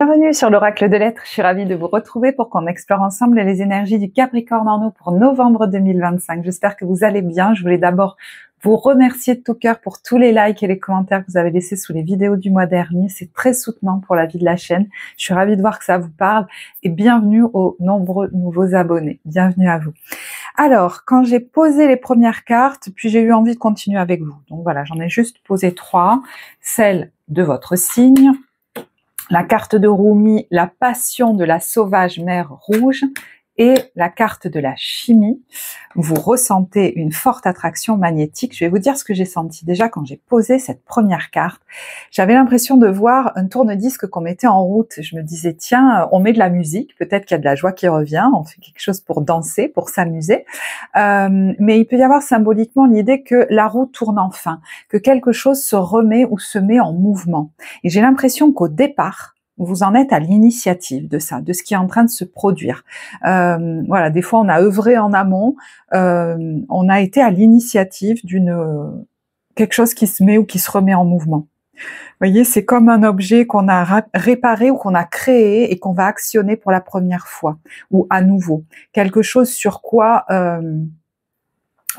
Bienvenue sur l'Oracle de l'Être, je suis ravie de vous retrouver pour qu'on explore ensemble les énergies du Capricorne en nous pour novembre 2025. J'espère que vous allez bien. Je voulais d'abord vous remercier de tout cœur pour tous les likes et les commentaires que vous avez laissés sous les vidéos du mois dernier. C'est très soutenant pour la vie de la chaîne. Je suis ravie de voir que ça vous parle et bienvenue aux nombreux nouveaux abonnés. Bienvenue à vous. Alors, quand j'ai posé les premières cartes, puis j'ai eu envie de continuer avec vous. Donc voilà, j'en ai juste posé 3. Celle de votre signe, la carte de Rumi, la passion de la sauvage mer rouge, et la carte de la chimie. Vous ressentez une forte attraction magnétique. Je vais vous dire ce que j'ai senti déjà quand j'ai posé cette première carte. J'avais l'impression de voir un tourne-disque qu'on mettait en route. Je me disais, tiens, on met de la musique, peut-être qu'il y a de la joie qui revient, on fait quelque chose pour danser, pour s'amuser. Mais il peut y avoir symboliquement l'idée que la roue tourne enfin, que quelque chose se remet ou se met en mouvement. Et j'ai l'impression qu'au départ, vous en êtes à l'initiative de ça, de ce qui est en train de se produire. Voilà, des fois on a œuvré en amont, on a été à l'initiative d'une quelque chose qui se met ou qui se remet en mouvement. Vous voyez, c'est comme un objet qu'on a réparé ou qu'on a créé et qu'on va actionner pour la première fois ou à nouveau. Quelque chose sur quoi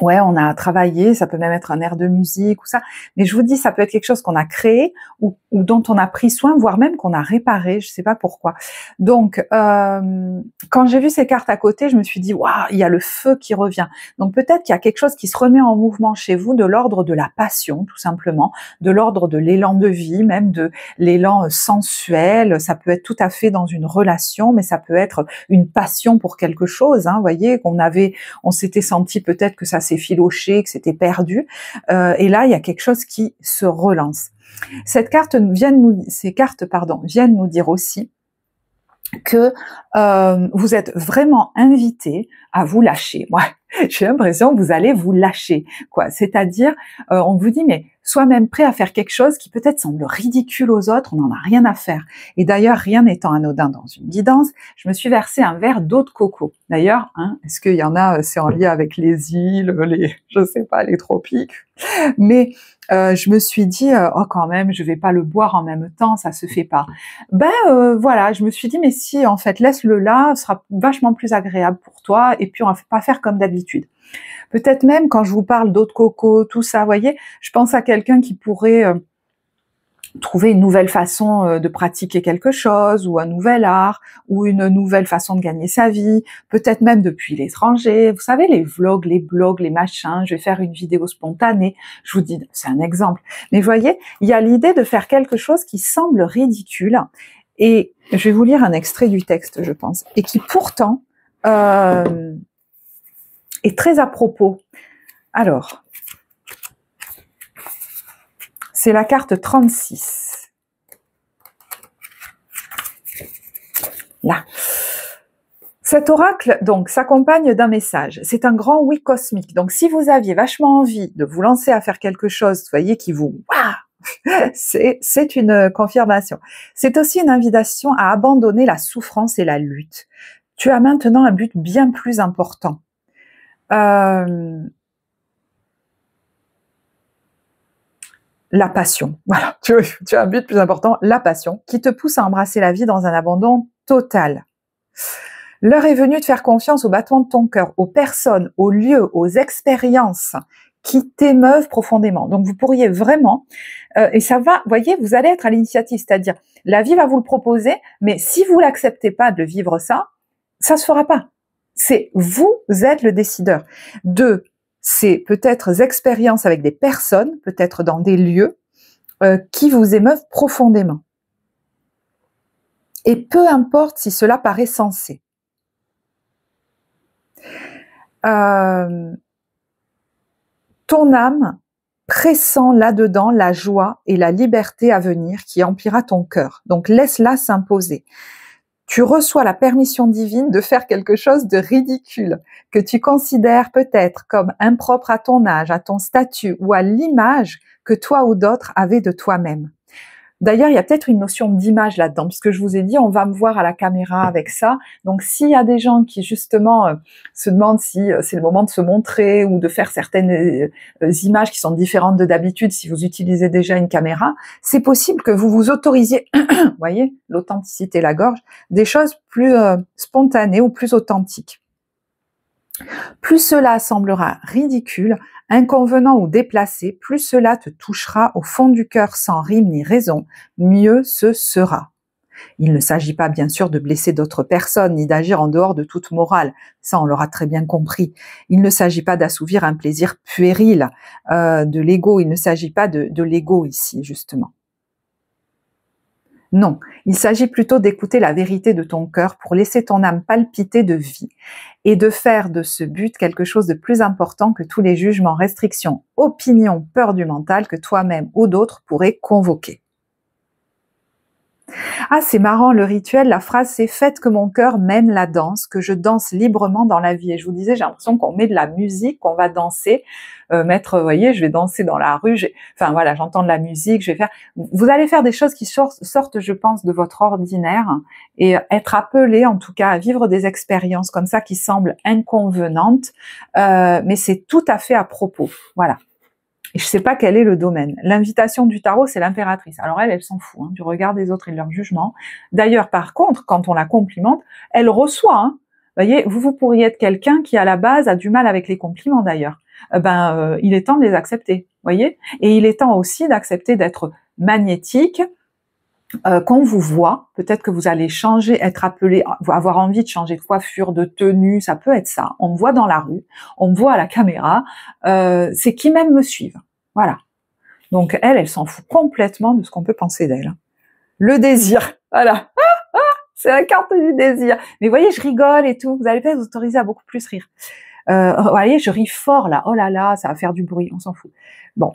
ouais, on a travaillé, ça peut même être un air de musique ou ça, mais je vous dis, ça peut être quelque chose qu'on a créé ou dont on a pris soin, voire même qu'on a réparé, je sais pas pourquoi. Donc, quand j'ai vu ces cartes à côté, je me suis dit, waouh, il y a le feu qui revient. Donc peut-être qu'il y a quelque chose qui se remet en mouvement chez vous, de l'ordre de la passion, tout simplement, de l'ordre de l'élan de vie, même de l'élan sensuel. Ça peut être tout à fait dans une relation, mais ça peut être une passion pour quelque chose. Hein, vous voyez, on s'était senti peut-être que ça s'effiloché, que c'était perdu, et là il y a quelque chose qui se relance. Ces cartes viennent nous dire aussi que vous êtes vraiment invité à vous lâcher. Moi, j'ai l'impression que vous allez vous lâcher, quoi. C'est-à-dire, on vous dit, mais sois même prêt à faire quelque chose qui peut-être semble ridicule aux autres, on n'en a rien à faire. Et d'ailleurs, rien n'étant anodin dans une guidance, je me suis versé un verre d'eau de coco. D'ailleurs, hein, est-ce qu'il y en a, c'est en lien avec les îles, je sais pas, les tropiques, mais je me suis dit, oh quand même, je vais pas le boire en même temps, ça se fait pas. Voilà, je me suis dit, mais si, en fait, laisse-le là, ce sera vachement plus agréable pour toi, et puis on va pas faire comme d'habitude. Peut-être même quand je vous parle d'eau de coco, tout ça, vous voyez, je pense à quelqu'un qui pourrait trouver une nouvelle façon de pratiquer quelque chose, ou un nouvel art, ou une nouvelle façon de gagner sa vie, peut-être même depuis l'étranger. Vous savez, les vlogs, les blogs, les machins, je vais faire une vidéo spontanée, je vous dis, c'est un exemple. Mais vous voyez, il y a l'idée de faire quelque chose qui semble ridicule, et je vais vous lire un extrait du texte, je pense, et qui pourtant est très à propos. Alors, c'est la carte 36. Là. Cet oracle, donc, s'accompagne d'un message. C'est un grand oui cosmique. Donc, si vous aviez vachement envie de vous lancer à faire quelque chose, vous voyez, qui vous... c'est une confirmation. C'est aussi une invitation à abandonner la souffrance et la lutte. Tu as maintenant un but bien plus important. La passion, voilà, tu as un but plus important, la passion, qui te pousse à embrasser la vie dans un abandon total. L'heure est venue de faire confiance au battement de ton cœur, aux personnes, aux lieux, aux expériences qui t'émeuvent profondément. Donc vous pourriez vraiment, et ça va, voyez, vous allez être à l'initiative, c'est-à-dire la vie va vous le proposer, mais si vous l'acceptez pas de vivre ça, ça se fera pas. C'est vous êtes le décideur. C'est peut-être expériences avec des personnes, peut-être dans des lieux, qui vous émeuvent profondément. Et peu importe si cela paraît sensé. Ton âme pressent là-dedans la joie et la liberté à venir qui emplira ton cœur. Donc laisse-la s'imposer. Tu reçois la permission divine de faire quelque chose de ridicule, que tu considères peut-être comme impropre à ton âge, à ton statut ou à l'image que toi ou d'autres avaient de toi-même. D'ailleurs, il y a peut-être une notion d'image là-dedans, parce que je vous ai dit, on va me voir à la caméra avec ça. Donc, s'il y a des gens qui justement se demandent si c'est le moment de se montrer ou de faire certaines images qui sont différentes de d'habitude, si vous utilisez déjà une caméra, c'est possible que vous vous autorisiez, vous voyez, l'authenticité, la gorge, des choses plus spontanées ou plus authentiques. Plus cela semblera ridicule, inconvenant ou déplacé, plus cela te touchera au fond du cœur sans rime ni raison, mieux ce sera. Il ne s'agit pas bien sûr de blesser d'autres personnes, ni d'agir en dehors de toute morale, ça on l'aura très bien compris. Il ne s'agit pas d'assouvir un plaisir puéril de l'ego, il ne s'agit pas de l'ego ici justement. Non, il s'agit plutôt d'écouter la vérité de ton cœur pour laisser ton âme palpiter de vie et de faire de ce but quelque chose de plus important que tous les jugements, restrictions, opinions, peurs du mental que toi-même ou d'autres pourraient convoquer. Ah, c'est marrant, le rituel, la phrase c'est « Faites que mon cœur mène la danse, que je danse librement dans la vie ». Et je vous disais, j'ai l'impression qu'on met de la musique, qu'on va danser, vous voyez, je vais danser dans la rue, enfin voilà, j'entends de la musique, je vais faire... Vous allez faire des choses qui sortent, je pense, de votre ordinaire et être appelé, en tout cas, à vivre des expériences comme ça qui semblent inconvenantes, mais c'est tout à fait à propos, voilà. Et je sais pas quel est le domaine. L'invitation du tarot, c'est l'impératrice. Alors elle s'en fout du regard des autres et de leur jugement. D'ailleurs, par contre, quand on la complimente, elle reçoit. Vous voyez, vous pourriez être quelqu'un qui, à la base, a du mal avec les compliments d'ailleurs. Il est temps de les accepter, voyez. Et il est temps aussi d'accepter d'être magnétique. Qu'on vous voit, peut-être que vous allez changer, être appelé, avoir envie de changer de coiffure, de tenue, ça peut être ça. On me voit dans la rue, on me voit à la caméra, c'est qui même me suivent. Voilà. Donc elle s'en fout complètement de ce qu'on peut penser d'elle. Le désir, voilà. C'est la carte du désir. Mais vous voyez, je rigole et tout, vous allez peut-être vous autoriser à beaucoup plus rire. Vous voyez, je ris fort là, oh là là, ça va faire du bruit, on s'en fout. Bon.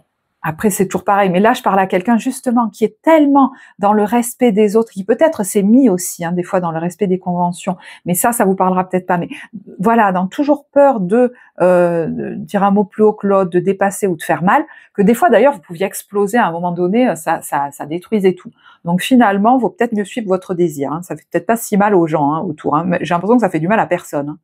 Après, c'est toujours pareil. Mais là, je parle à quelqu'un, justement, qui est tellement dans le respect des autres, qui peut-être s'est mis aussi, des fois, dans le respect des conventions. Mais ça vous parlera peut-être pas. Mais voilà, dans toujours peur de dire un mot plus haut que l'autre, de dépasser ou de faire mal, que des fois, d'ailleurs, vous pouviez exploser à un moment donné, ça détruisait tout. Donc, finalement, il vaut peut-être mieux suivre votre désir. Ça fait peut-être pas si mal aux gens autour. Mais j'ai l'impression que ça fait du mal à personne.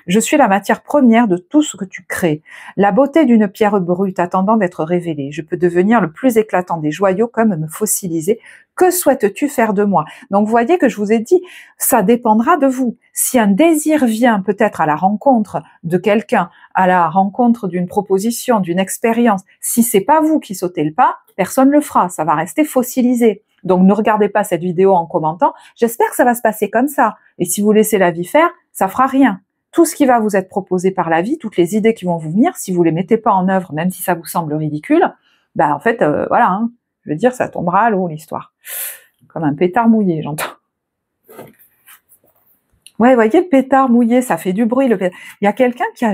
Je suis la matière première de tout ce que tu crées. La beauté d'une pierre brute attendant d'être révélée. Je peux devenir le plus éclatant des joyaux comme me fossiliser. Que souhaites-tu faire de moi? Donc vous voyez que je vous ai dit, ça dépendra de vous. Si un désir vient peut-être à la rencontre de quelqu'un, à la rencontre d'une proposition, d'une expérience, si c'est pas vous qui sautez le pas, personne le fera. Ça va rester fossilisé. Donc ne regardez pas cette vidéo en commentant. J'espère que ça va se passer comme ça. Et si vous laissez la vie faire, ça fera rien. Tout ce qui va vous être proposé par la vie, toutes les idées qui vont vous venir, si vous les mettez pas en œuvre, même si ça vous semble ridicule, en fait, voilà, je veux dire, ça tombera à l'eau l'histoire. Comme un pétard mouillé, j'entends. Ouais, vous voyez, pétard mouillé, ça fait du bruit. Il y a quelqu'un qui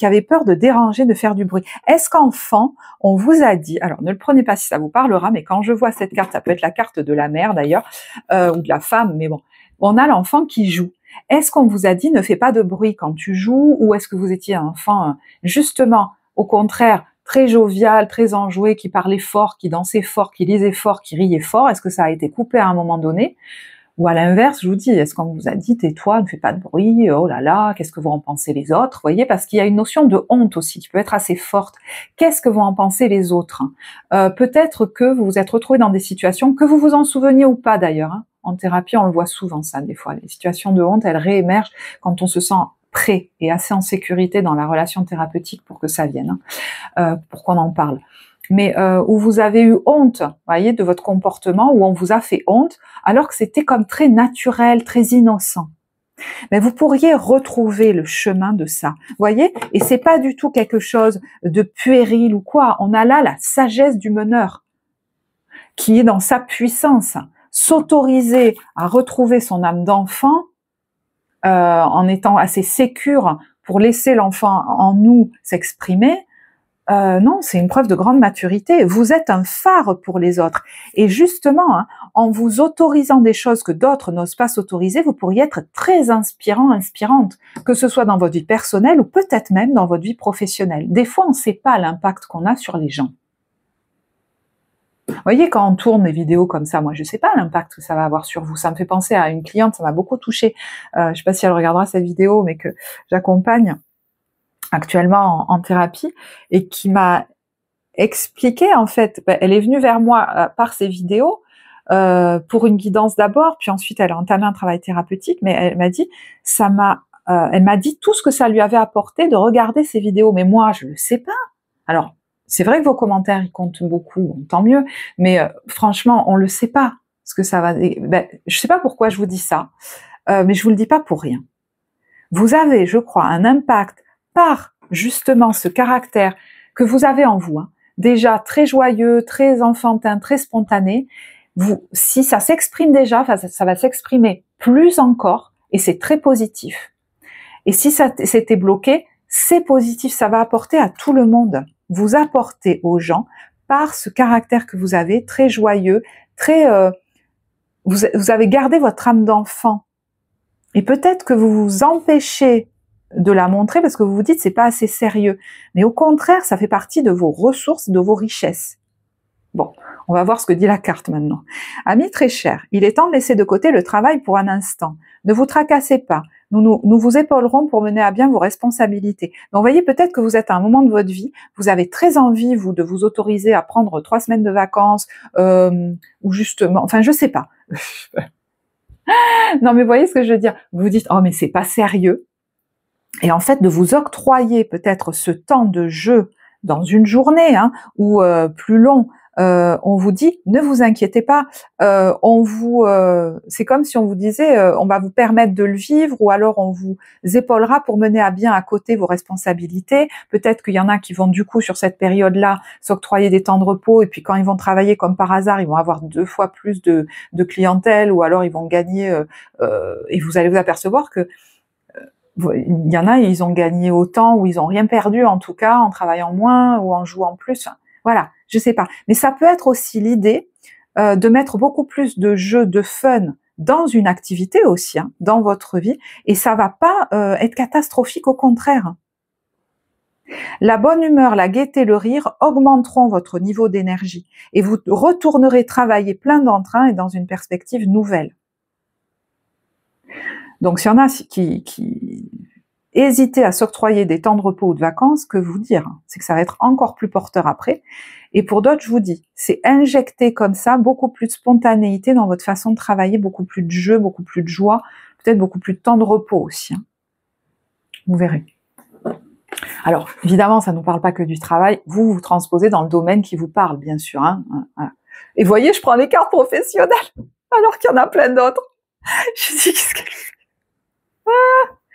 avait peur de déranger, de faire du bruit. Est-ce qu'enfant, on vous a dit, alors ne le prenez pas si ça vous parlera, mais quand je vois cette carte, ça peut être la carte de la mère d'ailleurs, ou de la femme, mais bon, on a l'enfant qui joue. Est-ce qu'on vous a dit ne fais pas de bruit quand tu joues, ou est-ce que vous étiez un enfant justement, au contraire, très jovial, très enjoué, qui parlait fort, qui dansait fort, qui lisait fort, qui riait fort? Est-ce que ça a été coupé à un moment donné? Ou à l'inverse, je vous dis, est-ce qu'on vous a dit tais-toi, ne fais pas de bruit, oh là là, qu'est-ce que vont en penser les autres? Vous voyez, parce qu'il y a une notion de honte aussi qui peut être assez forte. Qu'est-ce que vont en penser les autres? Peut-être que vous vous êtes retrouvé dans des situations, que vous vous en souveniez ou pas d'ailleurs. En thérapie, on le voit souvent ça, des fois. Les situations de honte, elles réémergent quand on se sent prêt et assez en sécurité dans la relation thérapeutique pour que ça vienne, pour qu'on en parle. Mais où vous avez eu honte, voyez, de votre comportement, où on vous a fait honte, alors que c'était comme très naturel, très innocent. Mais vous pourriez retrouver le chemin de ça, voyez, et c'est pas du tout quelque chose de puéril ou quoi. On a là la sagesse du meneur, qui est dans sa puissance. S'autoriser à retrouver son âme d'enfant, en étant assez sécure pour laisser l'enfant en nous s'exprimer, non, c'est une preuve de grande maturité. Vous êtes un phare pour les autres. Et justement, en vous autorisant des choses que d'autres n'osent pas s'autoriser, vous pourriez être très inspirant, inspirante, que ce soit dans votre vie personnelle ou peut-être même dans votre vie professionnelle. Des fois, on ne sait pas l'impact qu'on a sur les gens. Vous voyez, quand on tourne des vidéos comme ça, moi je sais pas l'impact que ça va avoir sur vous. Ça me fait penser à une cliente, ça m'a beaucoup touchée. Je sais pas si elle regardera cette vidéo, mais que j'accompagne actuellement en thérapie et qui m'a expliqué en fait. Elle est venue vers moi par ces vidéos pour une guidance d'abord, puis ensuite elle a entamé un travail thérapeutique. Mais elle m'a dit, elle m'a dit tout ce que ça lui avait apporté de regarder ces vidéos. Mais moi, je le sais pas. Alors, c'est vrai que vos commentaires, ils comptent beaucoup, bon, tant mieux, mais franchement, on le sait pas, ce que ça va... je sais pas pourquoi je vous dis ça, mais je vous le dis pas pour rien. Vous avez, je crois, un impact par, justement, ce caractère que vous avez en vous, hein, déjà très joyeux, très enfantin, très spontané. Si ça s'exprime déjà, ça va s'exprimer plus encore, et c'est très positif. Et si ça s'était bloqué, c'est positif, ça va apporter à tout le monde. Vous apportez aux gens par ce caractère que vous avez, très joyeux, très... vous avez gardé votre âme d'enfant. Et peut-être que vous vous empêchez de la montrer parce que vous vous dites c'est pas assez sérieux. Mais au contraire, ça fait partie de vos ressources, de vos richesses. Bon, on va voir ce que dit la carte maintenant. Amis très chers, il est temps de laisser de côté le travail pour un instant. Ne vous tracassez pas. Nous vous épaulerons pour mener à bien vos responsabilités. Donc, vous voyez, peut-être que vous êtes à un moment de votre vie, vous avez très envie, vous, de vous autoriser à prendre 3 semaines de vacances, ou justement, enfin, je sais pas. Non, mais vous voyez ce que je veux dire? Vous vous dites, oh, mais c'est pas sérieux. Et en fait, de vous octroyer peut-être ce temps de jeu dans une journée, hein, ou plus long, on vous dit, ne vous inquiétez pas, c'est comme si on vous disait, on va vous permettre de le vivre, ou alors on vous épaulera pour mener à bien à côté vos responsabilités. Peut-être qu'il y en a qui vont du coup sur cette période-là s'octroyer des temps de repos, et puis quand ils vont travailler comme par hasard, ils vont avoir 2 fois plus de clientèle, ou alors ils vont gagner, et vous allez vous apercevoir que il y en a, ils ont gagné autant, ou ils ont rien perdu en tout cas, en travaillant moins ou en jouant plus. Enfin, voilà, je sais pas. Mais ça peut être aussi l'idée de mettre beaucoup plus de jeux, de fun dans une activité aussi, hein, dans votre vie, et ça va pas être catastrophique, au contraire. La bonne humeur, la gaieté, le rire augmenteront votre niveau d'énergie et vous retournerez travailler plein d'entrain et dans une perspective nouvelle. Donc, s'il y en a qui hésitez à s'octroyer des temps de repos ou de vacances, que vous dire, c'est que ça va être encore plus porteur après. Et pour d'autres, je vous dis, c'est injecter comme ça beaucoup plus de spontanéité dans votre façon de travailler, beaucoup plus de jeu, beaucoup plus de joie, peut-être beaucoup plus de temps de repos aussi. Hein. Vous verrez. Alors, évidemment, ça ne nous parle pas que du travail. Vous transposez dans le domaine qui vous parle, bien sûr. Hein. Et vous voyez, je prends les cartes professionnelles, alors qu'il y en a plein d'autres. Je dis, qu'est-ce que...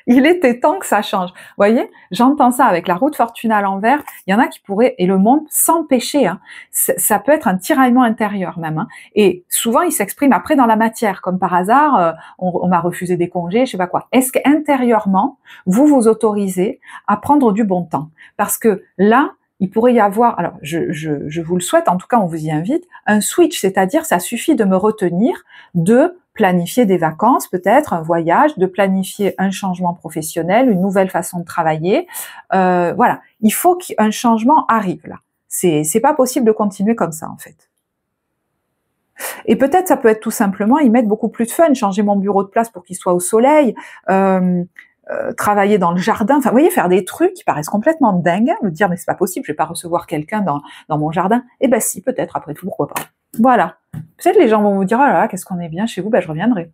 Il était temps que ça change. Vous voyez, j'entends ça avec la roue de fortune à l'envers. Il y en a qui pourraient, et le monde s'empêcher. Hein. Ça peut être un tiraillement intérieur même. Hein. Et souvent, il s'exprime après dans la matière, comme par hasard, on m'a refusé des congés, je sais pas quoi. Est-ce qu'intérieurement, vous vous autorisez à prendre du bon temps? Parce que là, il pourrait y avoir, alors je vous le souhaite, en tout cas on vous y invite, un switch, c'est-à-dire ça suffit de me retenir de planifier des vacances, peut-être un voyage, de planifier un changement professionnel, une nouvelle façon de travailler. Voilà, il faut qu'un changement arrive là. C'est pas possible de continuer comme ça en fait. Et peut-être ça peut être tout simplement y mettre beaucoup plus de fun, changer mon bureau de place pour qu'il soit au soleil, travailler dans le jardin, enfin vous voyez, faire des trucs qui paraissent complètement dingues, me dire mais c'est pas possible, je vais pas recevoir quelqu'un dans mon jardin. Eh ben si, peut-être après tout, pourquoi pas. Voilà. Peut-être les gens vont vous dire oh là là, qu'est-ce qu'on est bien chez vous, ben je reviendrai.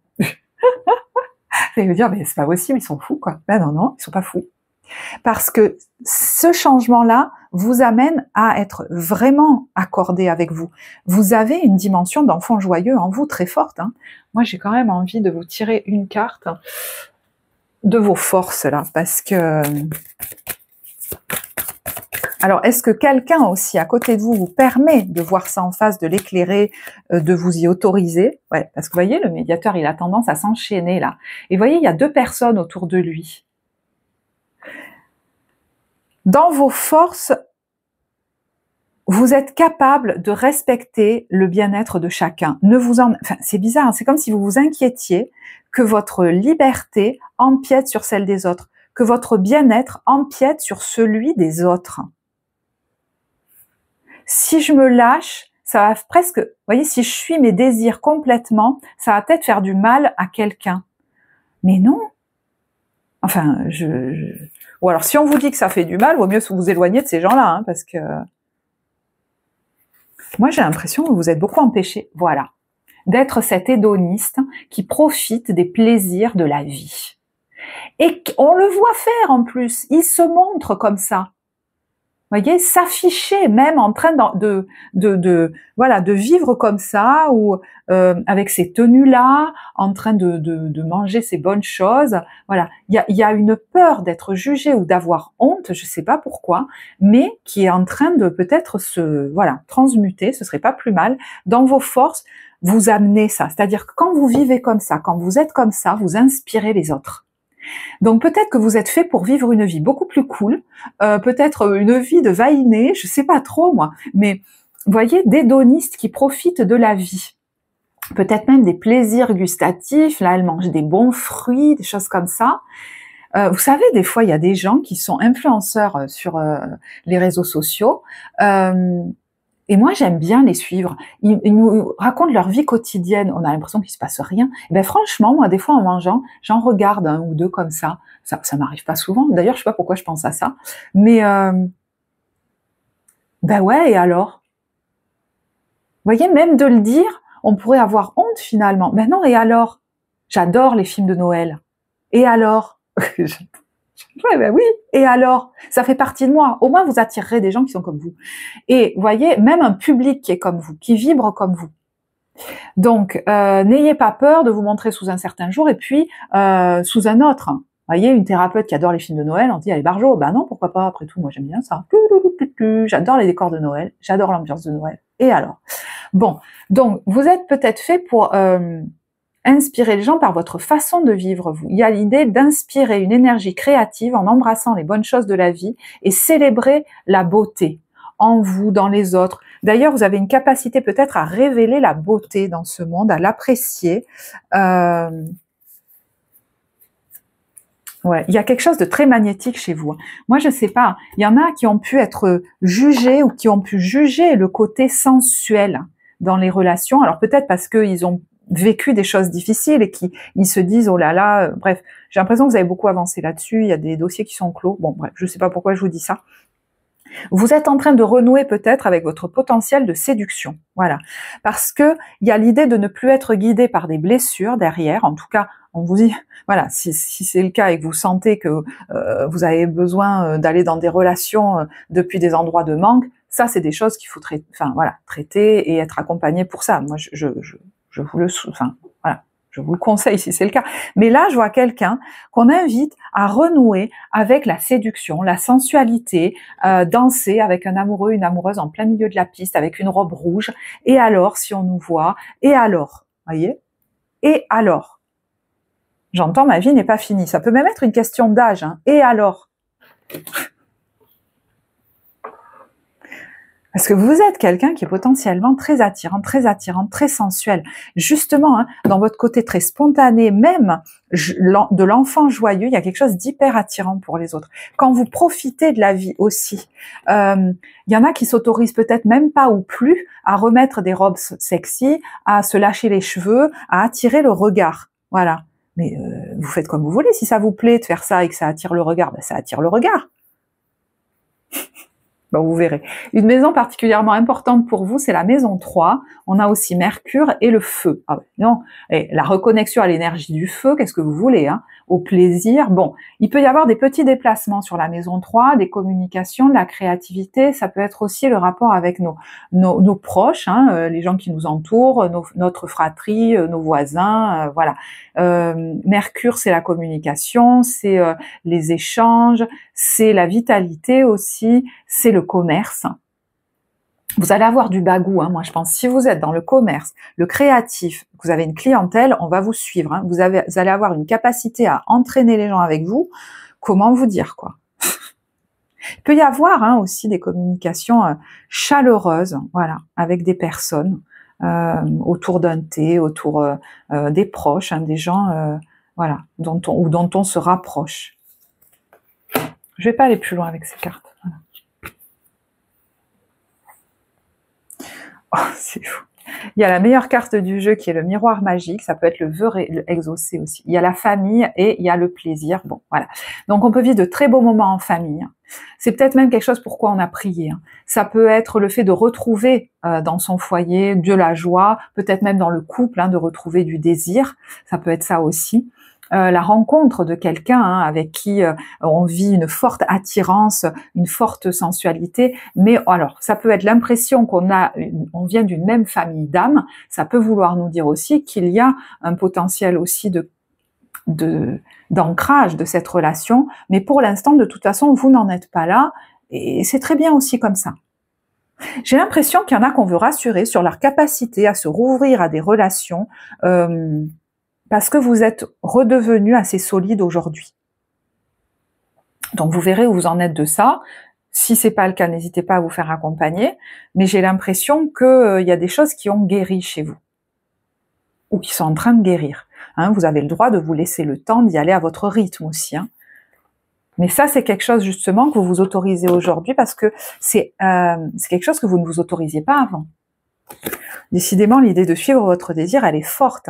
Et vous dire mais c'est pas possible, ils sont fous quoi. Ben non, ils sont pas fous. Parce que ce changement-là vous amène à être vraiment accordé avec vous. Vous avez une dimension d'enfant joyeux en vous très forte. Hein. Moi, j'ai quand même envie de vous tirer une carte de vos forces là, parce que... Alors, est-ce que quelqu'un aussi à côté de vous vous permet de voir ça en face, de l'éclairer, de vous y autoriser? Ouais, parce que vous voyez, le médiateur, il a tendance à s'enchaîner là. Et vous voyez, il y a 2 personnes autour de lui. Dans vos forces, vous êtes capable de respecter le bien-être de chacun. Enfin, c'est bizarre, hein, c'est comme si vous vous inquiétiez que votre liberté empiète sur celle des autres, que votre bien-être empiète sur celui des autres. Si je me lâche, ça va presque, vous voyez, si je suis mes désirs complètement, ça va peut-être faire du mal à quelqu'un. Mais non. Enfin, ou alors si on vous dit que ça fait du mal, vaut mieux vous éloigner de ces gens-là, hein, parce que moi j'ai l'impression que vous êtes beaucoup empêchés, voilà, d'être cet hédoniste qui profite des plaisirs de la vie. Et on le voit faire en plus, il se montre comme ça. Vous voyez, s'afficher même en train voilà, de vivre comme ça, ou avec ces tenues-là, en train de manger ces bonnes choses. Voilà, il y a une peur d'être jugé ou d'avoir honte, je sais pas pourquoi, mais qui est en train de peut-être voilà, transmuter, ce serait pas plus mal, dans vos forces, vous amener ça. C'est-à-dire que quand vous vivez comme ça, quand vous êtes comme ça, vous inspirez les autres. Donc peut-être que vous êtes fait pour vivre une vie beaucoup plus cool, peut-être une vie de va-et-vient, je sais pas trop moi, mais vous voyez, d'hédonistes qui profitent de la vie. Peut-être même des plaisirs gustatifs, là elle mange des bons fruits, des choses comme ça. Vous savez, des fois il y a des gens qui sont influenceurs sur les réseaux sociaux, et moi, j'aime bien les suivre. Ils nous racontent leur vie quotidienne. On a l'impression qu'il se passe rien. Et ben franchement, moi, des fois, en mangeant, j'en regarde un ou deux comme ça. Ça m'arrive pas souvent. D'ailleurs, je sais pas pourquoi je pense à ça. Mais ben ouais, et alors? Vous voyez, même de le dire, on pourrait avoir honte finalement. Ben non, et alors? J'adore les films de Noël. Et alors? Ouais, ben oui. Et alors? Ça fait partie de moi. Au moins, vous attirerez des gens qui sont comme vous. Et vous voyez, même un public qui est comme vous, qui vibre comme vous. Donc, n'ayez pas peur de vous montrer sous un certain jour et puis sous un autre. Vous voyez, une thérapeute qui adore les films de Noël, on dit, elle est barjo. Ben non, pourquoi pas, après tout, moi j'aime bien ça. J'adore les décors de Noël, j'adore l'ambiance de Noël. Et alors? Bon, donc, vous êtes peut-être fait pour inspirer les gens par votre façon de vivre, vous. Il y a l'idée d'inspirer une énergie créative en embrassant les bonnes choses de la vie et célébrer la beauté en vous, dans les autres. D'ailleurs, vous avez une capacité peut-être à révéler la beauté dans ce monde, à l'apprécier. Ouais, il y a quelque chose de très magnétique chez vous. Moi, je sais pas, il y en a qui ont pu être jugés ou qui ont pu juger le côté sensuel dans les relations. Alors peut-être parce qu'ils ont vécu des choses difficiles et ils se disent oh là là, bref, j'ai l'impression que vous avez beaucoup avancé là-dessus, il y a des dossiers qui sont clos. Bon bref, je sais pas pourquoi je vous dis ça. Vous êtes en train de renouer peut-être avec votre potentiel de séduction. Voilà. Parce que il y a l'idée de ne plus être guidé par des blessures derrière. En tout cas, on vous dit, voilà, si c'est le cas et que vous sentez que vous avez besoin d'aller dans des relations depuis des endroits de manque, ça c'est des choses qu'il faut traiter et être accompagné pour ça. Moi, je vous le, voilà, je vous le conseille si c'est le cas. Mais là, je vois quelqu'un qu'on invite à renouer avec la séduction, la sensualité, danser avec un amoureux, une amoureuse en plein milieu de la piste avec une robe rouge. Et alors, si on nous voit, et alors, voyez? Et alors? J'entends, ma vie n'est pas finie. Ça peut même être une question d'âge, hein. Et alors? Parce que vous êtes quelqu'un qui est potentiellement très attirant, très sensuel. Justement, hein, dans votre côté très spontané, même de l'enfant joyeux, il y a quelque chose d'hyper attirant pour les autres. Quand vous profitez de la vie aussi, il y en a qui s'autorisent peut-être même pas ou plus à remettre des robes sexy, à se lâcher les cheveux, à attirer le regard. Voilà. Mais vous faites comme vous voulez. Si ça vous plaît de faire ça et que ça attire le regard, ben ça attire le regard. Bon, vous verrez. Une maison particulièrement importante pour vous, c'est la maison 3. On a aussi Mercure et le feu. Ah ouais, non, et la reconnexion à l'énergie du feu, qu'est-ce que vous voulez, hein, au plaisir. Bon, il peut y avoir des petits déplacements sur la maison 3, des communications, de la créativité. Ça peut être aussi le rapport avec nos proches, hein, les gens qui nous entourent, notre fratrie, nos voisins, voilà. Mercure, c'est la communication, c'est les échanges, c'est la vitalité aussi, c'est le commerce. Vous allez avoir du bagou, hein, moi je pense. Si vous êtes dans le commerce, le créatif, vous avez une clientèle, on va vous suivre. Hein. Vous allez avoir une capacité à entraîner les gens avec vous. Comment vous dire, quoi? Il peut y avoir hein, aussi des communications chaleureuses, voilà, avec des personnes autour d'un thé, autour des proches, hein, des gens, voilà, dont on se rapproche. Je vais pas aller plus loin avec ces cartes. Voilà. Oh, c'est fou. Il y a la meilleure carte du jeu qui est le miroir magique, ça peut être le vœu exaucé aussi. Il y a la famille et il y a le plaisir. Bon, voilà. Donc on peut vivre de très beaux moments en famille. C'est peut-être même quelque chose pourquoi on a prié. Ça peut être le fait de retrouver dans son foyer de la joie, peut-être même dans le couple, de retrouver du désir. Ça peut être ça aussi. La rencontre de quelqu'un avec qui on vit une forte attirance, une forte sensualité, mais alors ça peut être l'impression on vient d'une même famille d'âmes, ça peut vouloir nous dire aussi qu'il y a un potentiel aussi d'ancrage de cette relation, mais pour l'instant, de toute façon, vous n'en êtes pas là, et c'est très bien aussi comme ça. J'ai l'impression qu'il y en a qu'on veut rassurer sur leur capacité à se rouvrir à des relations, parce que vous êtes redevenu assez solide aujourd'hui. Donc vous verrez où vous en êtes de ça. Si c'est pas le cas, n'hésitez pas à vous faire accompagner. Mais j'ai l'impression qu'il y a des choses qui ont guéri chez vous, ou qui sont en train de guérir. Vous avez le droit de vous laisser le temps d'y aller à votre rythme aussi. Mais ça, c'est quelque chose justement que vous vous autorisez aujourd'hui parce que c'est quelque chose que vous ne vous autorisiez pas avant. Décidément, l'idée de suivre votre désir, elle est forte.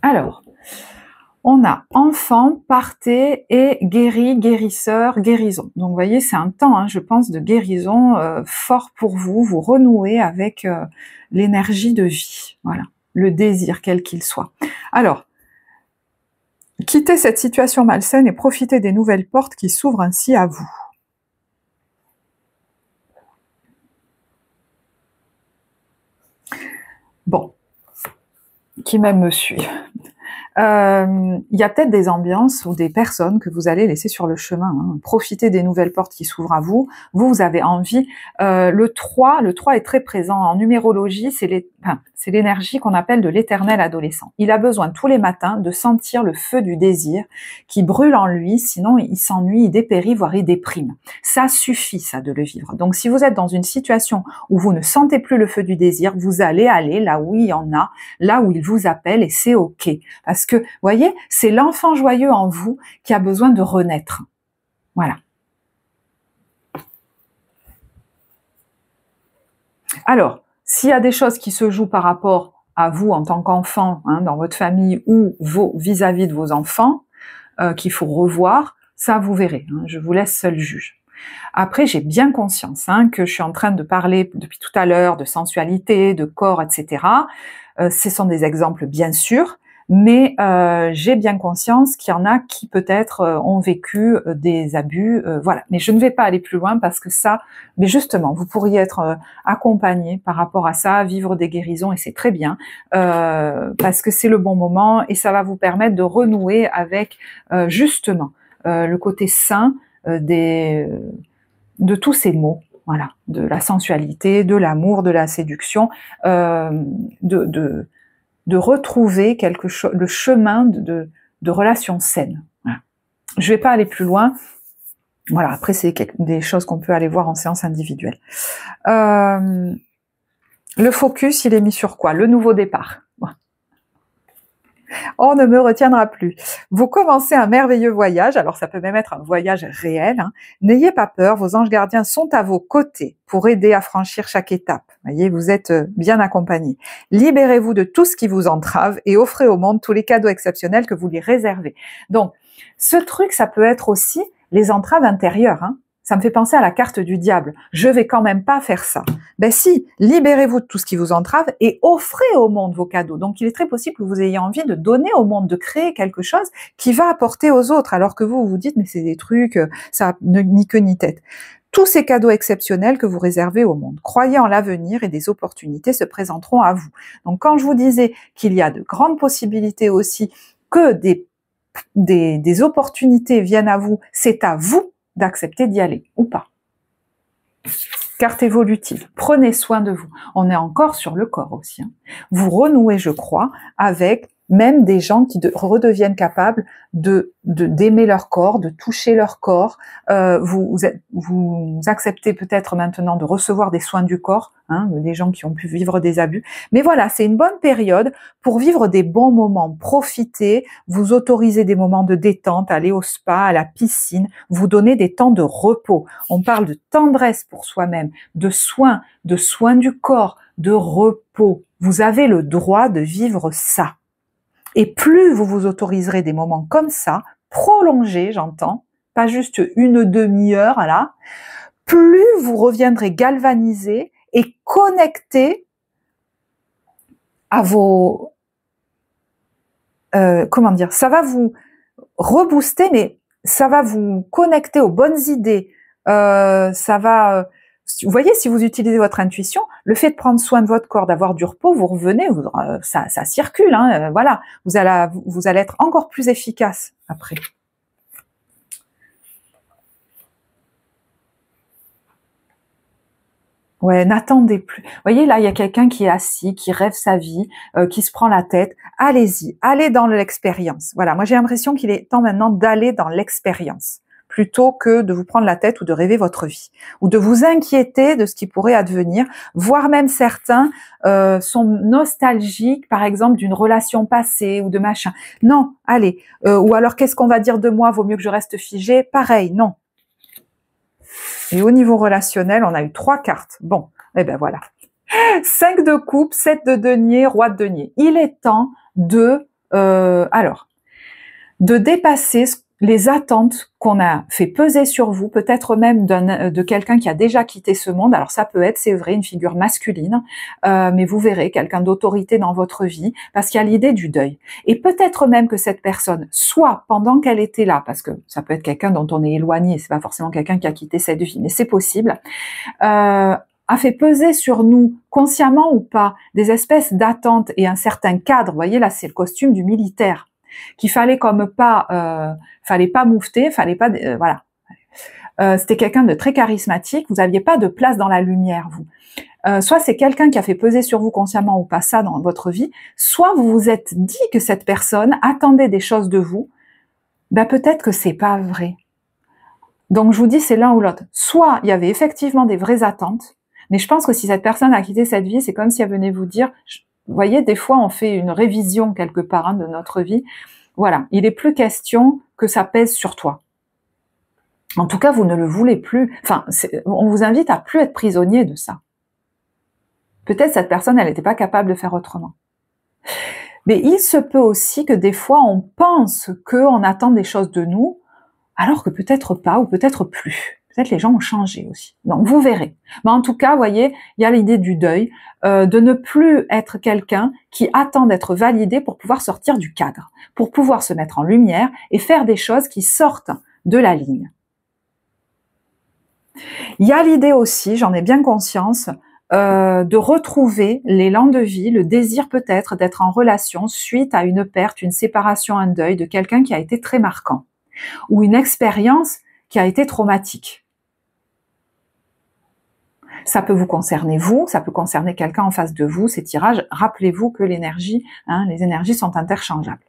Alors, on a enfant, partez et guéri, guérisseur, guérison. Donc, vous voyez, c'est un temps, je pense, de guérison fort pour vous. Vous renouez avec l'énergie de vie. Voilà, le désir, quel qu'il soit. Alors, quittez cette situation malsaine et profitez des nouvelles portes qui s'ouvrent ainsi à vous. Bon, qui même me suit. Il y a peut-être des ambiances ou des personnes que vous allez laisser sur le chemin. Profitez des nouvelles portes qui s'ouvrent à vous. Vous avez envie. Le 3 est très présent en numérologie. C'est l'énergie qu'on appelle de l'éternel adolescent. Il a besoin tous les matins de sentir le feu du désir qui brûle en lui. Sinon, il s'ennuie, il dépérit, voire il déprime. Ça suffit, ça, de le vivre. Donc, si vous êtes dans une situation où vous ne sentez plus le feu du désir, vous allez aller là où il y en a, là où il vous appelle, et c'est OK. Parce que, vous voyez, c'est l'enfant joyeux en vous qui a besoin de renaître. Voilà. Alors, s'il y a des choses qui se jouent par rapport à vous en tant qu'enfant, dans votre famille ou vis-à-vis de vos enfants, qu'il faut revoir, ça vous verrez. Je vous laisse seul juge. Après, j'ai bien conscience que je suis en train de parler depuis tout à l'heure de sensualité, de corps, etc. Ce sont des exemples, bien sûr, mais j'ai bien conscience qu'il y en a qui peut-être ont vécu des abus, voilà. Mais je ne vais pas aller plus loin parce que ça, mais justement, vous pourriez être accompagné par rapport à ça, vivre des guérisons, et c'est très bien, parce que c'est le bon moment et ça va vous permettre de renouer avec justement le côté sain de tous ces mots, voilà, de la sensualité, de l'amour, de la séduction, de retrouver quelque chose, le chemin de relations saines. Voilà. Je vais pas aller plus loin. Voilà, après c'est des choses qu'on peut aller voir en séance individuelle. Le focus, il est mis sur quoi? Le nouveau départ. On ne me retiendra plus. Vous commencez un merveilleux voyage, alors ça peut même être un voyage réel. N'ayez pas peur, vos anges gardiens sont à vos côtés pour aider à franchir chaque étape. Voyez, vous êtes bien accompagnés. Libérez-vous de tout ce qui vous entrave et offrez au monde tous les cadeaux exceptionnels que vous lui réservez. Donc, ce truc, ça peut être aussi les entraves intérieures. Ça me fait penser à la carte du diable. Je vais quand même pas faire ça. Ben si, libérez-vous de tout ce qui vous entrave et offrez au monde vos cadeaux. Donc il est très possible que vous ayez envie de donner au monde, de créer quelque chose qui va apporter aux autres, alors que vous vous dites mais c'est des trucs, ça n'a ni queue ni tête. Tous ces cadeaux exceptionnels que vous réservez au monde. Croyez en l'avenir et des opportunités se présenteront à vous. Donc quand je vous disais qu'il y a de grandes possibilités aussi que des opportunités viennent à vous, c'est à vous d'accepter d'y aller ou pas. Carte évolutive, prenez soin de vous. On est encore sur le corps aussi. Vous renouez, je crois, avec même des gens qui redeviennent capables d'aimer leur corps, de toucher leur corps. Vous acceptez peut-être maintenant de recevoir des soins du corps, hein, des gens qui ont pu vivre des abus. Mais voilà, c'est une bonne période pour vivre des bons moments. Profitez, vous autorisez des moments de détente, aller au spa, à la piscine, vous donnez des temps de repos. On parle de tendresse pour soi-même, de soins du corps, de repos. Vous avez le droit de vivre ça. Et plus vous vous autoriserez des moments comme ça, prolongés, j'entends, pas juste une demi-heure, là, plus vous reviendrez galvanisé et connecté à vos... comment dire, ça va vous rebooster, mais ça va vous connecter aux bonnes idées. Ça va... vous voyez, si vous utilisez votre intuition, le fait de prendre soin de votre corps, d'avoir du repos, vous revenez, ça circule, hein, voilà. Vous allez être encore plus efficace après. Ouais, n'attendez plus. Vous voyez, là, il y a quelqu'un qui est assis, qui rêve sa vie, qui se prend la tête. Allez-y, allez dans l'expérience. Voilà, moi j'ai l'impression qu'il est temps maintenant d'aller dans l'expérience, plutôt que de vous prendre la tête ou de rêver votre vie, ou de vous inquiéter de ce qui pourrait advenir, voire même certains sont nostalgiques, par exemple, d'une relation passée ou de machin. Non, allez. Ou alors, qu'est-ce qu'on va dire de moi? Vaut mieux que je reste figé. Pareil, non. Et au niveau relationnel, on a eu 3 cartes. Bon, eh ben voilà. 5 de coupe, 7 de denier, roi de denier. Il est temps de dépasser les attentes qu'on a fait peser sur vous, peut-être même de quelqu'un qui a déjà quitté ce monde. Alors ça peut être, c'est vrai, une figure masculine, mais vous verrez quelqu'un d'autorité dans votre vie, parce qu'il y a l'idée du deuil. Et peut-être même que cette personne, soit pendant qu'elle était là, parce que ça peut être quelqu'un dont on est éloigné, c'est pas forcément quelqu'un qui a quitté cette vie, mais c'est possible, a fait peser sur nous, consciemment ou pas, des espèces d'attentes et un certain cadre. Vous voyez, là, c'est le costume du militaire, qu'il fallait fallait pas moufter, fallait pas, voilà. C'était quelqu'un de très charismatique, vous aviez pas de place dans la lumière, vous. Soit c'est quelqu'un qui a fait peser sur vous consciemment ou pas ça dans votre vie, soit vous vous êtes dit que cette personne attendait des choses de vous, ben peut-être que c'est pas vrai. Donc je vous dis, c'est l'un ou l'autre. Soit il y avait effectivement des vraies attentes, mais je pense que si cette personne a quitté cette vie, c'est comme si elle venait vous dire, vous voyez, des fois on fait une révision quelque part, hein, de notre vie. Voilà, il est plus question que ça pèse sur toi. En tout cas, vous ne le voulez plus. Enfin, on vous invite à plus être prisonnier de ça. Peut-être cette personne, elle n'était pas capable de faire autrement. Mais il se peut aussi que des fois, on pense qu'on attend des choses de nous, alors que peut-être pas, ou peut-être plus. Peut-être les gens ont changé aussi. Donc, vous verrez. Mais en tout cas, vous voyez, il y a l'idée du deuil, de ne plus être quelqu'un qui attend d'être validé pour pouvoir sortir du cadre, pour pouvoir se mettre en lumière et faire des choses qui sortent de la ligne. Il y a l'idée aussi, j'en ai bien conscience, de retrouver l'élan de vie, le désir peut-être d'être en relation suite à une perte, une séparation, un deuil de quelqu'un qui a été très marquant, ou une expérience qui a été traumatique. Ça peut vous concerner vous, ça peut concerner quelqu'un en face de vous, ces tirages. Rappelez-vous que l'énergie, les énergies sont interchangeables.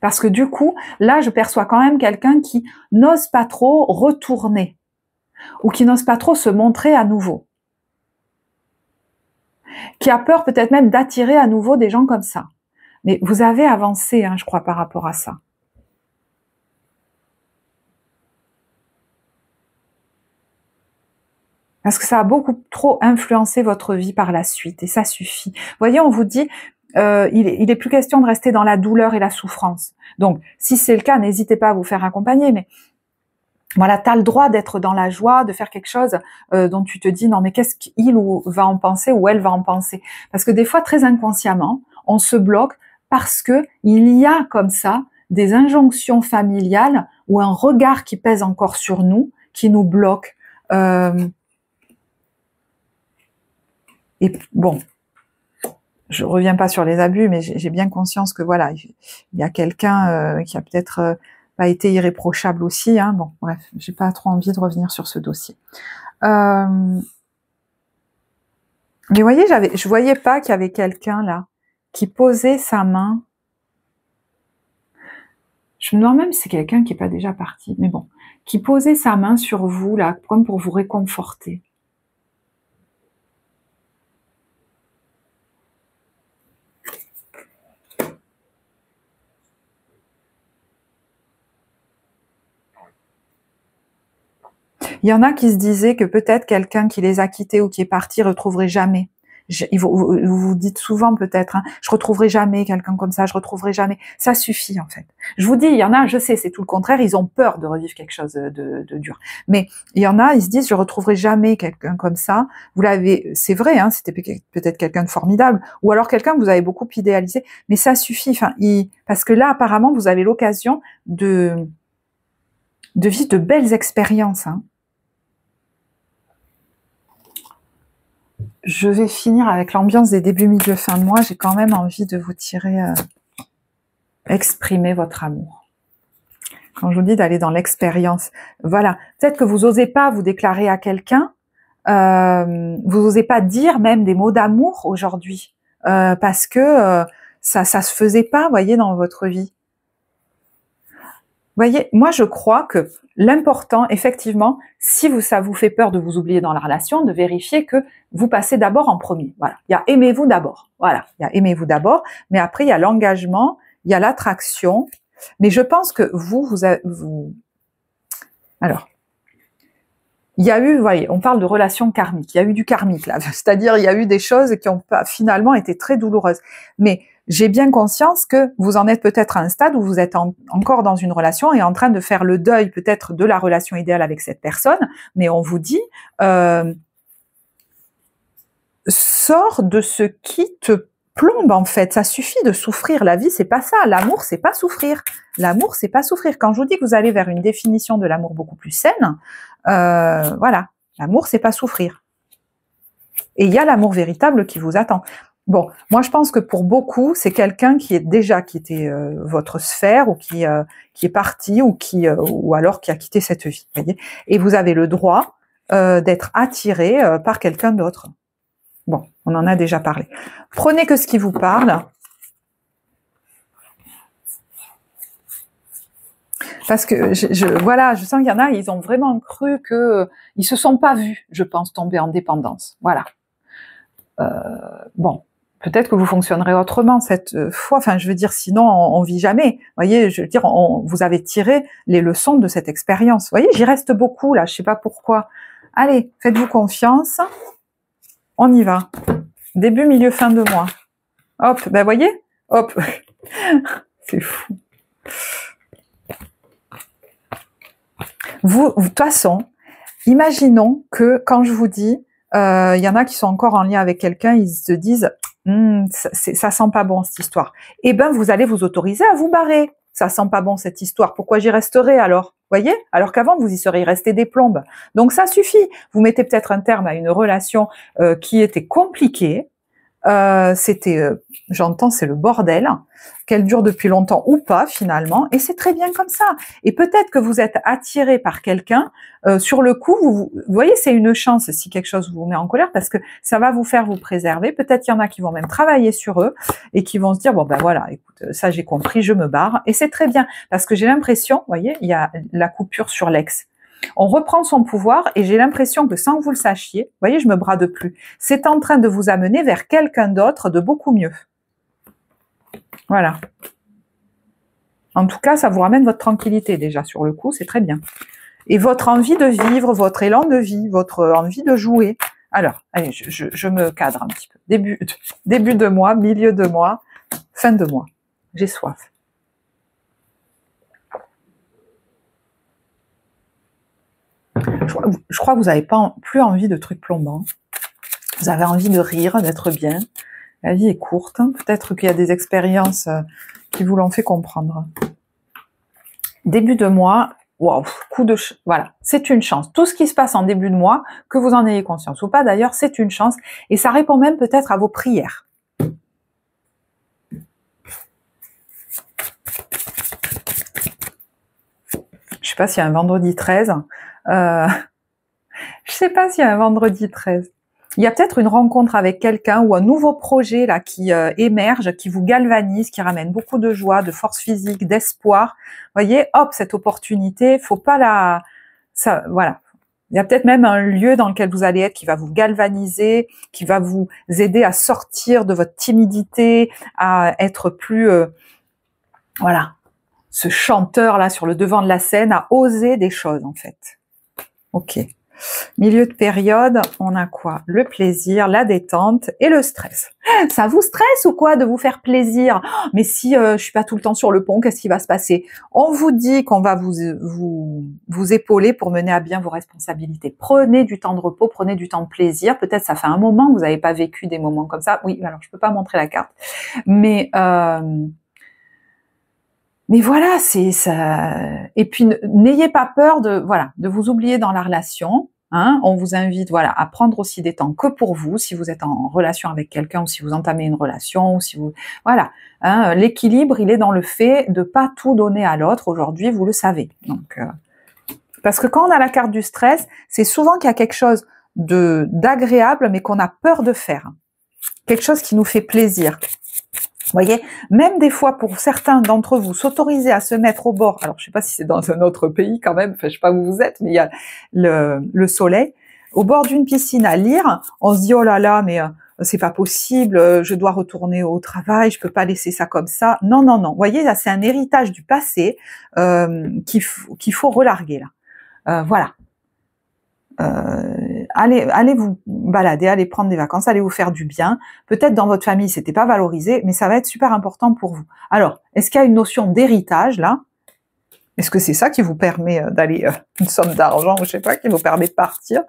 Parce que du coup, là, je perçois quand même quelqu'un qui n'ose pas trop retourner, ou qui n'ose pas trop se montrer à nouveau, qui a peur peut-être même d'attirer à nouveau des gens comme ça. Mais vous avez avancé, je crois, par rapport à ça. Parce que ça a beaucoup trop influencé votre vie par la suite, et ça suffit. Vous voyez, on vous dit, il est plus question de rester dans la douleur et la souffrance. Donc, si c'est le cas, n'hésitez pas à vous faire accompagner, mais voilà, tu as le droit d'être dans la joie, de faire quelque chose dont tu te dis, non mais qu'est-ce qu'il va en penser ou elle va en penser? Parce que des fois, très inconsciemment, on se bloque parce que il y a comme ça des injonctions familiales ou un regard qui pèse encore sur nous, qui nous bloque. Et bon, je reviens pas sur les abus, mais j'ai bien conscience que voilà, il y a quelqu'un qui a peut-être pas été irréprochable aussi. Bon, bref, j'ai pas trop envie de revenir sur ce dossier. Mais vous voyez, je voyais pas qu'il y avait quelqu'un là qui posait sa main. Je me demande même si c'est quelqu'un qui n'est pas déjà parti, mais bon, qui posait sa main sur vous, là, comme pour vous réconforter. Il y en a qui se disaient que peut-être quelqu'un qui les a quittés ou qui est parti retrouverait jamais. Vous dites souvent peut-être, hein, je retrouverai jamais quelqu'un comme ça, je retrouverai jamais. Ça suffit en fait. Je vous dis, il y en a, je sais, c'est tout le contraire, ils ont peur de revivre quelque chose de dur. Mais il y en a, ils se disent, je retrouverai jamais quelqu'un comme ça. Vous l'avez, c'est vrai, hein, c'était peut-être quelqu'un de formidable, ou alors quelqu'un que vous avez beaucoup idéalisé. Mais ça suffit. Enfin, parce que là, apparemment, vous avez l'occasion de vivre de belles expériences. Hein. Je vais finir avec l'ambiance des débuts, milieu, fin de mois. J'ai quand même envie de vous tirer, exprimer votre amour. Quand je vous dis d'aller dans l'expérience, voilà. Peut-être que vous osez pas vous déclarer à quelqu'un, vous osez pas dire même des mots d'amour aujourd'hui, parce que ça se faisait pas, voyez, dans votre vie. Voyez, moi je crois que l'important, effectivement, si ça vous fait peur de vous oublier dans la relation, de vérifier que vous passez d'abord en premier. Voilà, il y a aimez-vous d'abord. Voilà, il y a aimez-vous d'abord, mais après il y a l'engagement, il y a l'attraction. Mais je pense que alors, il y a eu, vous voyez, on parle de relations karmiques. Il y a eu du karmique là, c'est-à-dire il y a eu des choses qui ont finalement été très douloureuses. Mais j'ai bien conscience que vous en êtes peut-être à un stade où vous êtes encore dans une relation et en train de faire le deuil peut-être de la relation idéale avec cette personne, mais on vous dit sors de ce qui te plombe en fait. Ça suffit de souffrir. La vie, c'est pas ça. L'amour, c'est pas souffrir. L'amour, c'est pas souffrir. Quand je vous dis que vous allez vers une définition de l'amour beaucoup plus saine, voilà, l'amour, c'est pas souffrir. Et il y a l'amour véritable qui vous attend. Bon, moi je pense que pour beaucoup, c'est quelqu'un qui est déjà quitté votre sphère ou qui est parti ou alors qui a quitté cette vie, voyez. Et vous avez le droit d'être attiré par quelqu'un d'autre. Bon, on en a déjà parlé. Prenez que ce qui vous parle. Parce que voilà, je sens qu'il y en a, ils ont vraiment cru que ils se sont pas vus, je pense, tomber en dépendance. Voilà. Bon. Peut-être que vous fonctionnerez autrement cette fois. Enfin, je veux dire, sinon, on vit jamais. Vous voyez, je veux dire, vous avez tiré les leçons de cette expérience. Vous voyez, j'y reste beaucoup, là. Je sais pas pourquoi. Allez, faites-vous confiance. On y va. Début, milieu, fin de mois. Hop, ben, voyez? Hop. C'est fou. De toute façon, imaginons que quand je vous dis, il y en a qui sont encore en lien avec quelqu'un, ils se disent ça sent pas bon cette histoire. Eh ben vous allez vous autoriser à vous barrer. Ça sent pas bon cette histoire. Pourquoi j'y resterai alors? Voyez? Alors qu'avant vous y seriez resté des plombes. Donc ça suffit. Vous mettez peut-être un terme à une relation qui était compliquée. J'entends, c'est le bordel, qu'elle dure depuis longtemps ou pas finalement, et c'est très bien comme ça. Et peut-être que vous êtes attiré par quelqu'un, sur le coup, vous voyez, c'est une chance si quelque chose vous met en colère, parce que ça va vous faire vous préserver. Peut-être qu'il y en a qui vont même travailler sur eux, et qui vont se dire, bon ben voilà, écoute, ça j'ai compris, je me barre, et c'est très bien, parce que j'ai l'impression, vous voyez, il y a la coupure sur l'ex. On reprend son pouvoir et j'ai l'impression que sans que vous le sachiez, vous voyez, je me brade plus, c'est en train de vous amener vers quelqu'un d'autre de beaucoup mieux. Voilà. En tout cas, ça vous ramène votre tranquillité déjà sur le coup, c'est très bien. Et votre envie de vivre, votre élan de vie, votre envie de jouer. Alors, allez, je me cadre un petit peu. Début de mois, milieu de mois, fin de mois. J'ai soif. Je crois que vous n'avez plus envie de trucs plombants. Vous avez envie de rire, d'être bien. La vie est courte. Peut-être qu'il y a des expériences qui vous l'ont fait comprendre. Début de mois, waouh, voilà, c'est une chance. Tout ce qui se passe en début de mois, que vous en ayez conscience ou pas d'ailleurs, c'est une chance. Et ça répond même peut-être à vos prières. Je sais pas s'il y a un vendredi 13. Je sais pas s'il y a un vendredi 13. Il y a peut-être une rencontre avec quelqu'un ou un nouveau projet là qui émerge, qui vous galvanise, qui ramène beaucoup de joie, de force physique, d'espoir. Voyez, hop, cette opportunité, faut pas voilà. Il y a peut-être même un lieu dans lequel vous allez être qui va vous galvaniser, qui va vous aider à sortir de votre timidité, à être plus, voilà, ce chanteur là sur le devant de la scène, à oser des choses en fait. Ok. Milieu de période, on a quoi? Le plaisir, la détente et le stress. Ça vous stresse ou quoi de vous faire plaisir? Mais si je suis pas tout le temps sur le pont, qu'est-ce qui va se passer? On vous dit qu'on va vous épauler pour mener à bien vos responsabilités. Prenez du temps de repos, prenez du temps de plaisir. Peut-être ça fait un moment que vous n'avez pas vécu des moments comme ça. Oui, alors je peux pas montrer la carte, mais voilà, c'est ça. Et puis n'ayez pas peur de vous oublier dans la relation. Hein, on vous invite à prendre aussi des temps que pour vous, si vous êtes en relation avec quelqu'un ou si vous entamez une relation, ou si vous l'équilibre, il est dans le fait de pas tout donner à l'autre. Aujourd'hui, vous le savez. Donc parce que quand on a la carte du stress, c'est souvent qu'il y a quelque chose d'agréable, mais qu'on a peur de faire, quelque chose qui nous fait plaisir. Vous voyez, même des fois, pour certains d'entre vous, s'autoriser à se mettre au bord, alors je sais pas si c'est dans un autre pays quand même, enfin je sais pas où vous êtes, mais il y a le soleil, au bord d'une piscine à lire, on se dit oh là là, mais c'est pas possible, je dois retourner au travail, je peux pas laisser ça comme ça. Non, non, non. Vous voyez, là c'est un héritage du passé qu'il faut relarguer là. Voilà. Allez vous balader, allez prendre des vacances, allez vous faire du bien. Peut-être dans votre famille, c'était pas valorisé, mais ça va être super important pour vous. Alors, est-ce qu'il y a une notion d'héritage là? Est-ce que c'est ça qui vous permet d'aller une somme d'argent, ou je sais pas, qui vous permet de partir?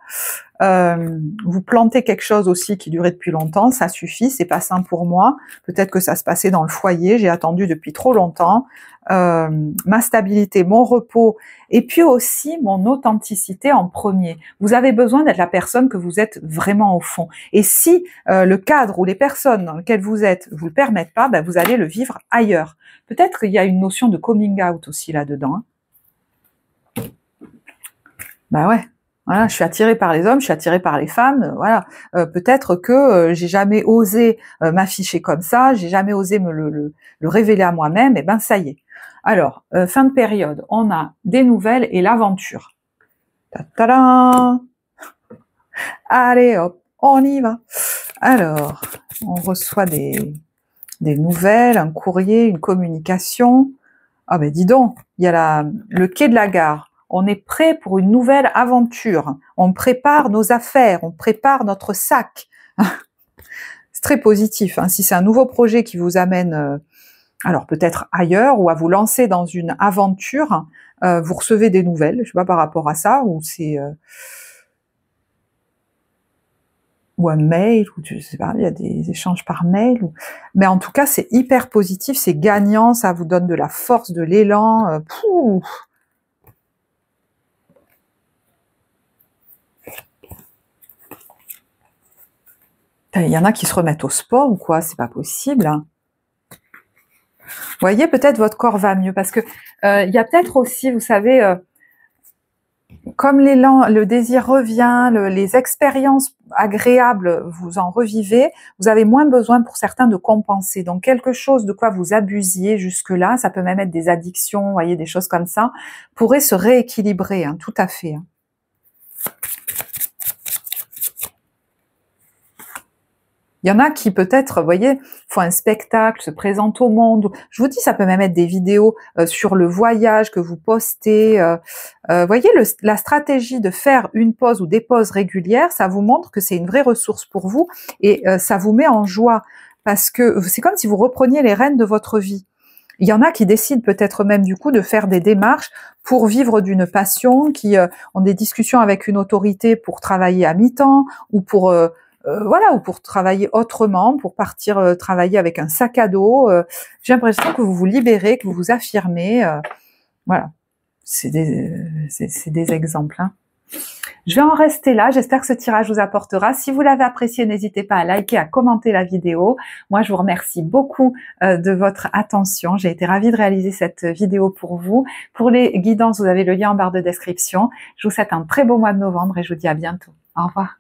Vous plantez quelque chose aussi qui durait depuis longtemps, ça suffit, c'est pas sain pour moi. Peut-être que ça se passait dans le foyer, j'ai attendu depuis trop longtemps. Ma stabilité, mon repos, et puis aussi mon authenticité en premier. Vous avez besoin d'être la personne que vous êtes vraiment au fond. Et si le cadre ou les personnes dans lesquelles vous êtes vous le permettent pas, vous allez le vivre ailleurs. Peut-être qu'il y a une notion de coming out aussi là-dedans. Hein. Ouais. Voilà, je suis attirée par les hommes, je suis attirée par les femmes. Voilà, peut-être que j'ai jamais osé m'afficher comme ça, j'ai jamais osé me le révéler à moi-même. Et ça y est. Alors, fin de période, on a des nouvelles et l'aventure. Ta-ta-da! Allez hop, on y va. Alors, on reçoit des nouvelles, un courrier, une communication. Ah dis donc, il y a le quai de la gare. On est prêt pour une nouvelle aventure. On prépare nos affaires, on prépare notre sac. C'est très positif. Hein. Si c'est un nouveau projet qui vous amène, alors peut-être ailleurs, ou à vous lancer dans une aventure, vous recevez des nouvelles. Je sais pas par rapport à ça, ou c'est ou un mail, ou je sais pas, il y a des échanges par mail. Mais en tout cas, c'est hyper positif, c'est gagnant, ça vous donne de la force, de l'élan. Il y en a qui se remettent au sport ou quoi, c'est pas possible. Hein. Vous voyez, peut-être votre corps va mieux, parce que il y a peut-être aussi, vous savez, comme l'élan, le désir revient, les expériences agréables, vous en revivez, vous avez moins besoin pour certains de compenser. Donc quelque chose de quoi vous abusiez jusque-là, ça peut même être des addictions, vous voyez, des choses comme ça, pourrait se rééquilibrer, hein, tout à fait. Hein. Il y en a qui peut-être, vous voyez, font un spectacle, se présentent au monde. Je vous dis, ça peut même être des vidéos sur le voyage que vous postez. Vous voyez, la stratégie de faire une pause ou des pauses régulières, ça vous montre que c'est une vraie ressource pour vous et ça vous met en joie parce que c'est comme si vous repreniez les rênes de votre vie. Il y en a qui décident peut-être même du coup de faire des démarches pour vivre d'une passion, qui ont des discussions avec une autorité pour travailler à mi-temps ou pour ou pour travailler autrement, pour partir travailler avec un sac à dos. J'ai l'impression que vous vous libérez, que vous vous affirmez. Voilà, c'est des exemples. Hein. Je vais en rester là. J'espère que ce tirage vous apportera. Si vous l'avez apprécié, n'hésitez pas à liker, à commenter la vidéo. Moi, je vous remercie beaucoup de votre attention. J'ai été ravie de réaliser cette vidéo pour vous. Pour les guidances, vous avez le lien en barre de description. Je vous souhaite un très beau mois de novembre et je vous dis à bientôt. Au revoir.